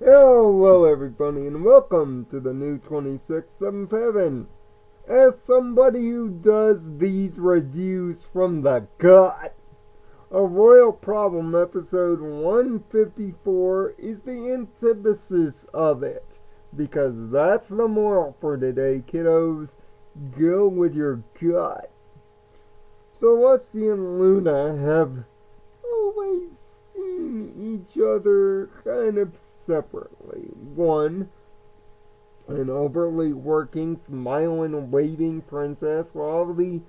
Hello everybody and welcome to the new 26th Heaven. As somebody who does these reviews from the gut, a Royal Problem episode 154 is the antithesis of it. Because that's the moral for today, kiddos. Go with your gut. Celestia and Luna have always seen each other kind of separately. One, an overly working, smiling, waving princess, while the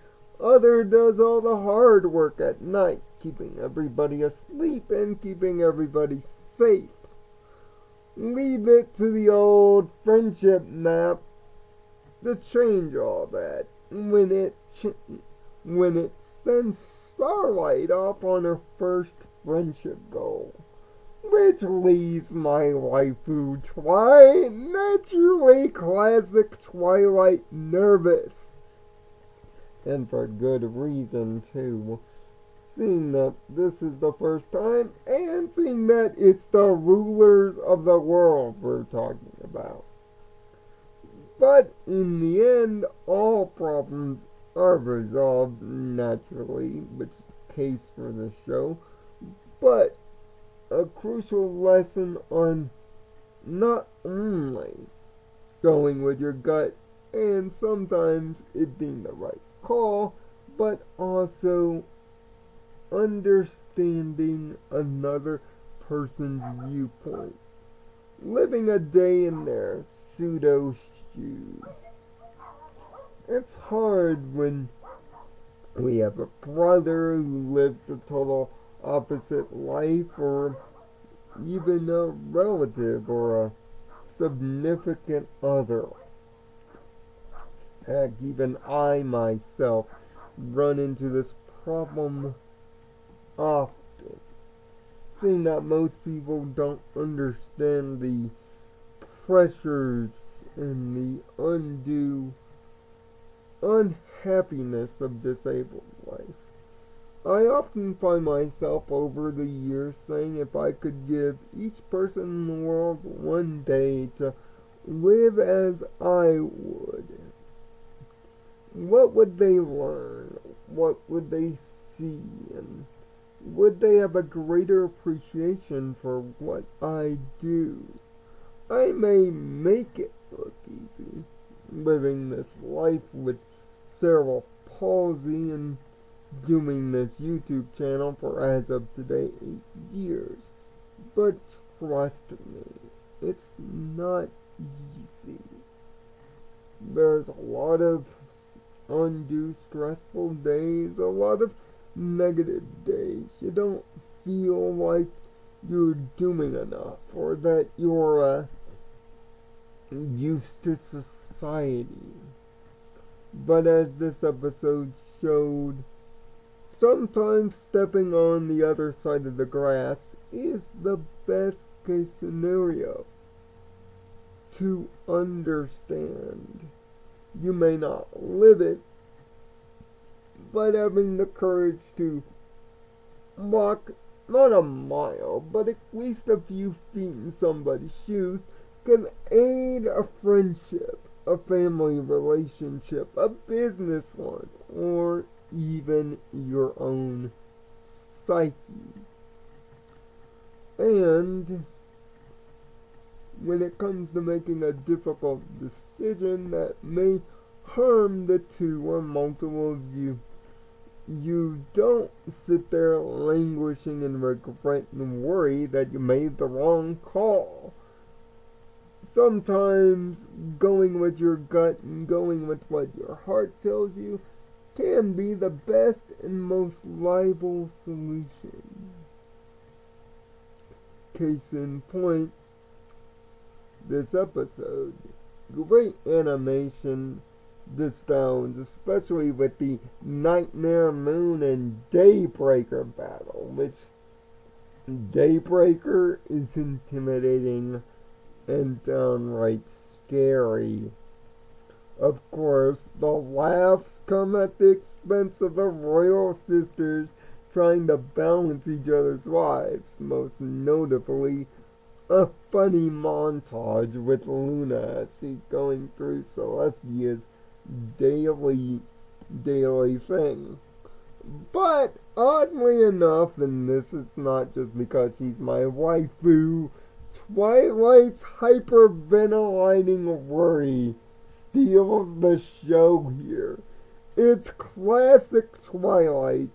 other does all the hard work at night, keeping everybody asleep and keeping everybody safe. Leave it to the old friendship map to change all that when it sends Starlight off on her first friendship goal. Which leaves my waifu naturally classic Twilight nervous. And for good reason too. Seeing that this is the first time, and seeing that it's the rulers of the world we're talking about. But in the end, all problems are resolved naturally, which is the case for this show. But a crucial lesson on not only going with your gut and sometimes it being the right call, but also understanding another person's viewpoint. Living a day in their pseudo shoes. It's hard when we have a brother who lives a total opposite life, or even a relative or a significant other. Heck, even I myself run into this problem often. Seeing that most people don't understand the pressures and the undue unhappiness of disabled life. I often find myself over the years saying if I could give each person in the world one day to live as I would, what would they learn? What would they see? And would they have a greater appreciation for what I do? I may make it look easy, living this life with cerebral palsy and doing this YouTube channel for as of today 8 years. But trust me, it's not easy. There's a lot of undue stressful days, a lot of negative days. You don't feel like you're doing enough or that you're used to society. But as this episode showed, sometimes stepping on the other side of the grass is the best case scenario to understand. You may not live it, but having the courage to walk not a mile, but at least a few feet in somebody's shoes can aid a friendship, a family relationship, a business one, or even your own psyche. And when it comes to making a difficult decision that may harm the two or multiple of you, you don't sit there languishing in regret and worry that you made the wrong call. Sometimes going with your gut and going with what your heart tells you can be the best and most liable solution. Case in point, this episode. Great animation discounts, especially with the Nightmare Moon and Daybreaker battle, which Daybreaker is intimidating and downright scary. Of course, the laughs come at the expense of the royal sisters trying to balance each other's lives, most notably a funny montage with Luna as she's going through Celestia's daily thing. But oddly enough, and this is not just because she's my waifu, Twilight's hyperventilating worry steals the show here. It's classic Twilight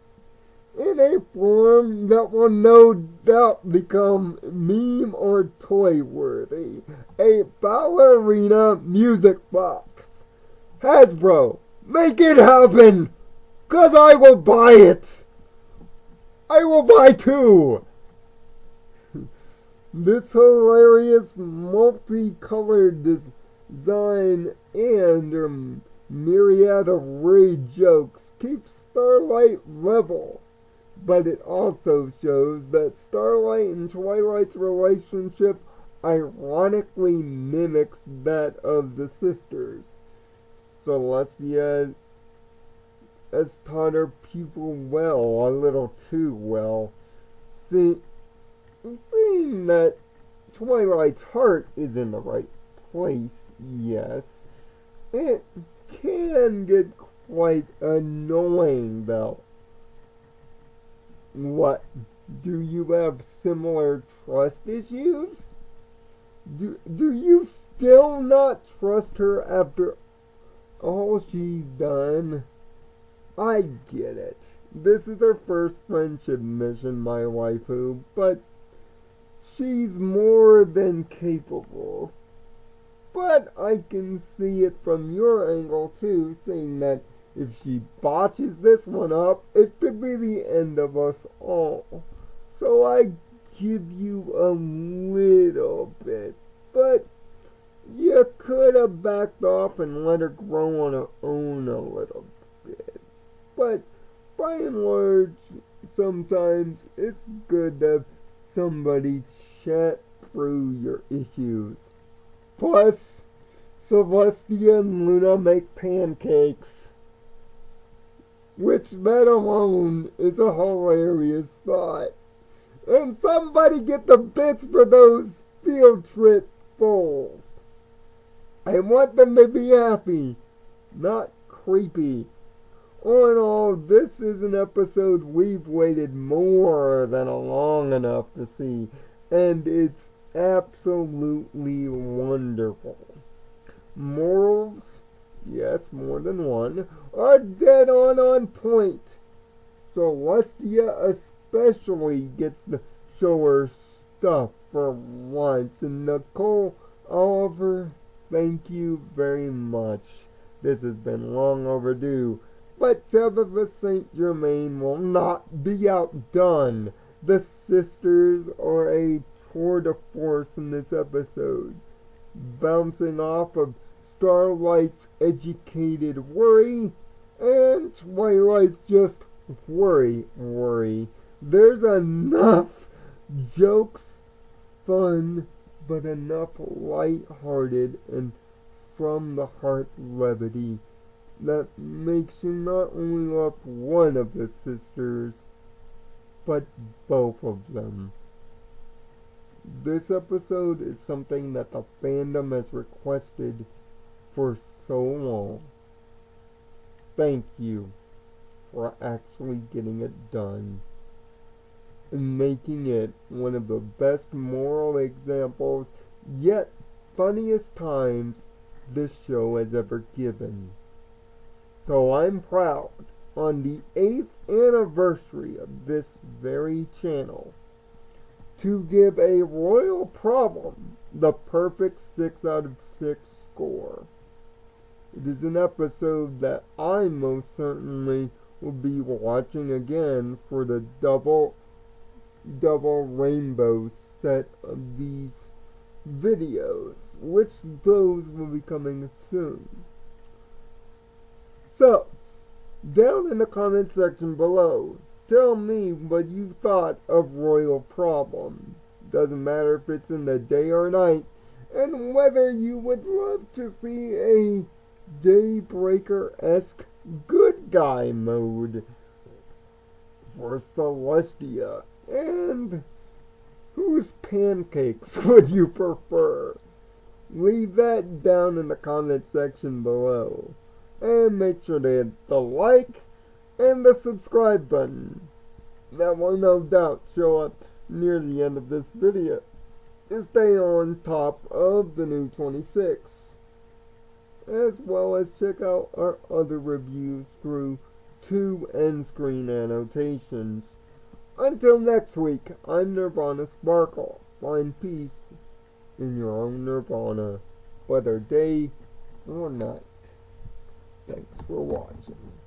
in a form that will no doubt become meme or toy worthy. A ballerina music box. Hasbro, make it happen! 'Cause I will buy it! I will buy two! This hilarious multicolored design and myriad of raid jokes keeps Starlight level. But it also shows that Starlight and Twilight's relationship ironically mimics that of the sisters. Celestia has taught her pupil well, a little too well. Seeing that Twilight's heart is in the right place, yes, it can get quite annoying though. What? Do you have similar trust issues? Do you still not trust her after all she's done? I get it. This is her first friendship mission, my waifu, but she's more than capable. But I can see it from your angle too, saying that if she botches this one up, it could be the end of us all. So I give you a little bit, but you could have backed off and let her grow on her own a little bit. But by and large, sometimes it's good to have somebody chat through your issues. Plus, Celestia and Luna make pancakes, which that alone is a hilarious thought. And somebody get the bits for those field trip bowls. I want them to be happy, not creepy. All in all, this is an episode we've waited more than long enough to see, and it's absolutely wonderful. Morals, yes, more than one, are dead on point. Celestia especially gets to show her stuff for once, and Nicole Oliver, thank you very much. This has been long overdue. But Tabitha St. Germain will not be outdone. The sisters are a tour de force in this episode, bouncing off of Starlight's educated worry and Twilight's just worry. There's enough jokes, fun, but enough light-hearted and from the heart levity that makes you not only love one of the sisters, but both of them. This episode is something that the fandom has requested for so long. Thank you for actually getting it done and making it one of the best moral examples, yet funniest times this show has ever given. So I'm proud, on the 8th anniversary of this very channel, to give a Royal Problem the perfect 6 out of 6 score. It is an episode that I most certainly will be watching again for the double rainbow set of these videos, which those will be coming soon. So, down in the comment section below, tell me what you thought of Royal Problem. Doesn't matter if it's in the day or night, and whether you would love to see a Daybreaker-esque good guy mode for Celestia. And Whose pancakes would you prefer? Leave that down in the comment section below. And make sure to hit the like and the subscribe button. That will no doubt show up near the end of this video to stay on top of the new 26, as well as check out our other reviews through 2 end screen annotations. Until next week, I'm Nirvana Sparkle. Find peace in your own nirvana, whether day or night. Thanks for watching.